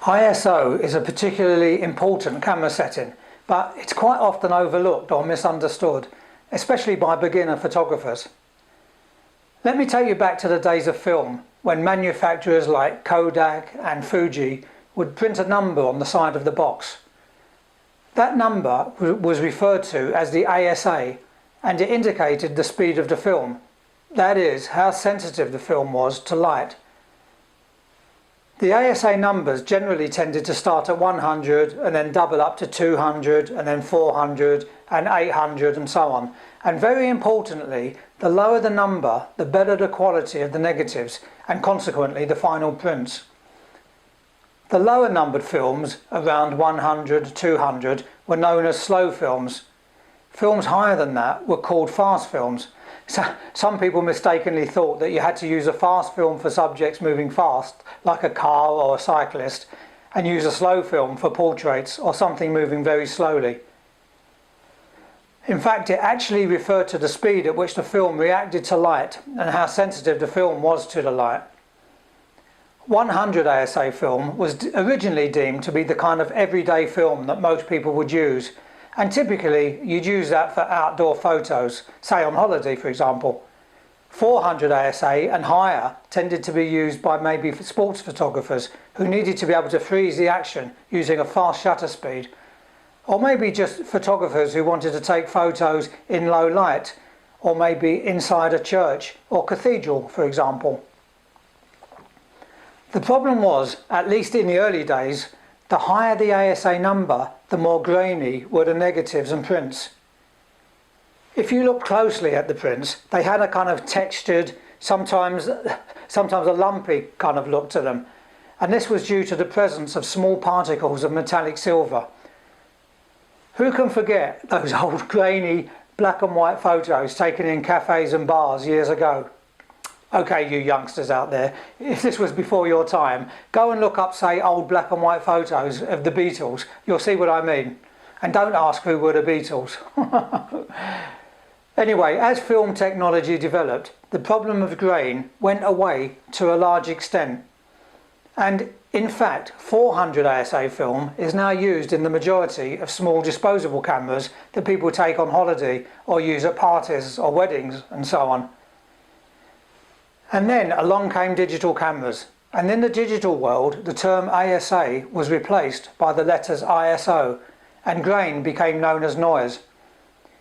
ISO is a particularly important camera setting, but it's quite often overlooked or misunderstood, especially by beginner photographers. Let me take you back to the days of film, when manufacturers like Kodak and Fuji would print a number on the side of the box. That number was referred to as the ASA, and it indicated the speed of the film, that is, how sensitive the film was to light. The ASA numbers generally tended to start at 100 and then double up to 200 and then 400 and 800 and so on. And very importantly, the lower the number, the better the quality of the negatives and consequently the final prints. The lower numbered films, around 100, 200, were known as slow films. Films higher than that were called fast films. So, some people mistakenly thought that you had to use a fast film for subjects moving fast, like a car or a cyclist, and use a slow film for portraits or something moving very slowly. In fact, it actually referred to the speed at which the film reacted to light and how sensitive the film was to the light. 100 ASA film was originally deemed to be the kind of everyday film that most people would use, and typically you'd use that for outdoor photos, say on holiday for example. 400 ASA and higher tended to be used by maybe sports photographers who needed to be able to freeze the action using a fast shutter speed, or maybe just photographers who wanted to take photos in low light, or maybe inside a church or cathedral for example. The problem was, at least in the early days, the higher the ASA number, the more grainy were the negatives and prints. If you look closely at the prints, they had a kind of textured, sometimes a lumpy kind of look to them, and this was due to the presence of small particles of metallic silver. Who can forget those old grainy black and white photos taken in cafes and bars years ago? Okay, you youngsters out there, if this was before your time, go and look up, say, old black and white photos of the Beatles. You'll see what I mean. And don't ask who were the Beatles. Anyway, as film technology developed, the problem of grain went away to a large extent. And in fact, 400 ASA film is now used in the majority of small disposable cameras that people take on holiday or use at parties or weddings and so on. And then along came digital cameras, and in the digital world the term ASA was replaced by the letters ISO, and grain became known as noise.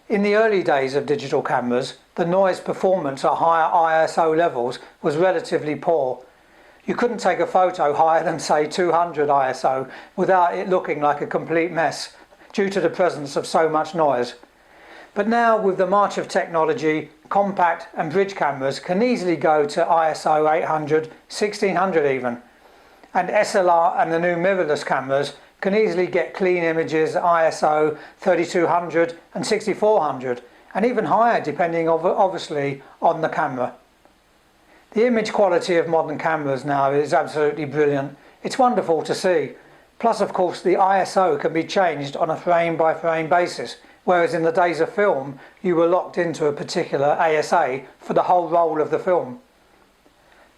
In the early days of digital cameras, the noise performance at higher ISO levels was relatively poor. You couldn't take a photo higher than say 200 ISO without it looking like a complete mess due to the presence of so much noise. But now, with the march of technology, compact and bridge cameras can easily go to ISO 800, 1600 even. And SLR and the new mirrorless cameras can easily get clean images at ISO 3200 and 6400, and even higher depending obviously on the camera. The image quality of modern cameras now is absolutely brilliant. It's wonderful to see. Plus, of course, the ISO can be changed on a frame by frame basis, whereas in the days of film you were locked into a particular ASA for the whole roll of the film.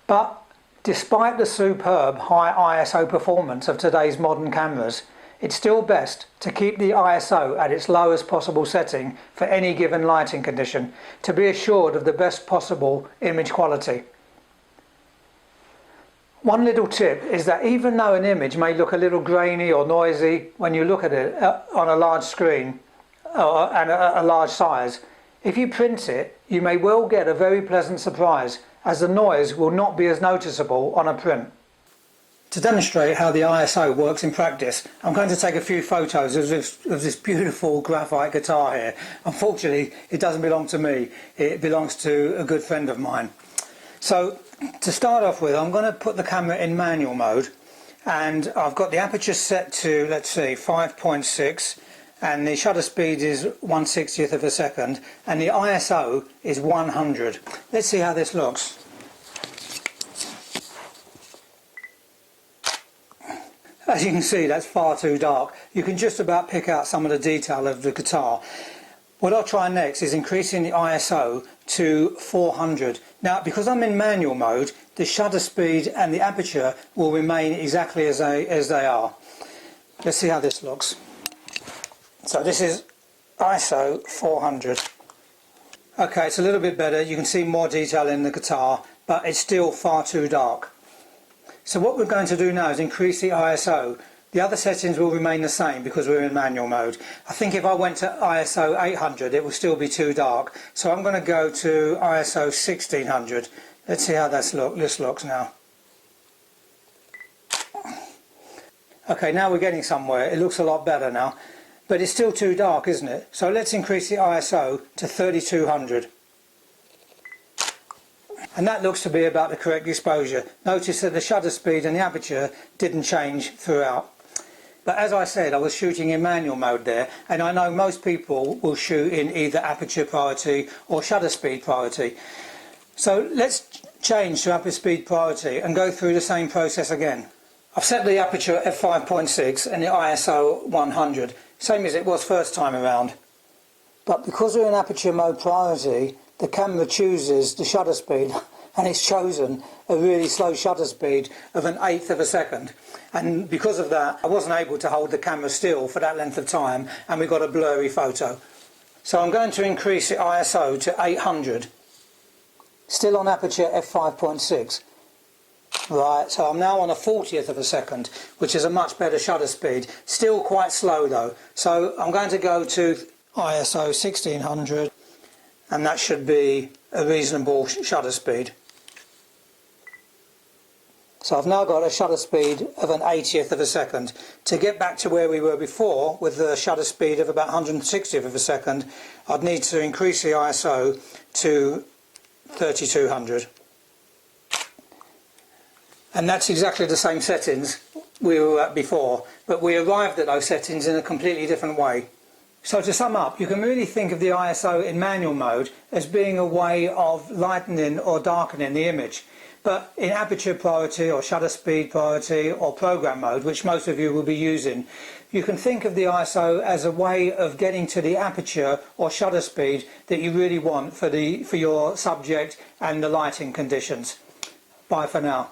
But despite the superb high ISO performance of today's modern cameras, it's still best to keep the ISO at its lowest possible setting for any given lighting condition to be assured of the best possible image quality. One little tip is that even though an image may look a little grainy or noisy when you look at it on a large screen, and a large size, if you print it, you may well get a very pleasant surprise, as the noise will not be as noticeable on a print. To demonstrate how the ISO works in practice, I'm going to take a few photos of this beautiful graphite guitar here. Unfortunately, it doesn't belong to me, it belongs to a good friend of mine. So, to start off with, I'm going to put the camera in manual mode, and I've got the aperture set to, let's see, 5.6, and the shutter speed is 1/60th of a second, and the ISO is 100. Let's see how this looks. As you can see, that's far too dark. You can just about pick out some of the detail of the guitar. What I'll try next is increasing the ISO to 400. Now, because I'm in manual mode, the shutter speed and the aperture will remain exactly as they are. Let's see how this looks. So this is ISO 400. Okay, it's a little bit better. You can see more detail in the guitar, but it's still far too dark. So what we're going to do now is increase the ISO. The other settings will remain the same because we're in manual mode. I think if I went to ISO 800 it will still be too dark. So I'm going to go to ISO 1600. Let's see how this looks now. Okay, now we're getting somewhere. It looks a lot better now. But it's still too dark, isn't it? So let's increase the ISO to 3200. And that looks to be about the correct exposure. Notice that the shutter speed and the aperture didn't change throughout. But as I said, I was shooting in manual mode there, and I know most people will shoot in either aperture priority or shutter speed priority. So let's change to aperture speed priority and go through the same process again. I've set the aperture at f5.6 and the ISO 100, same as it was first time around. But because we're in aperture mode priority, the camera chooses the shutter speed, and it's chosen a really slow shutter speed of 1/8 of a second. And because of that, I wasn't able to hold the camera still for that length of time, and we got a blurry photo. So I'm going to increase the ISO to 800. Still on aperture f5.6. Right, so I'm now on a 40th of a second, which is a much better shutter speed. Still quite slow though. So I'm going to go to ISO 1600. And that should be a reasonable shutter speed. So I've now got a shutter speed of 1/80th of a second. To get back to where we were before, with the shutter speed of about 160th of a second, I'd need to increase the ISO to 3200. And that's exactly the same settings we were at before, but we arrived at those settings in a completely different way. So to sum up, you can really think of the ISO in manual mode as being a way of lightening or darkening the image. But in aperture priority or shutter speed priority or program mode, which most of you will be using, you can think of the ISO as a way of getting to the aperture or shutter speed that you really want for your subject and the lighting conditions. Bye for now.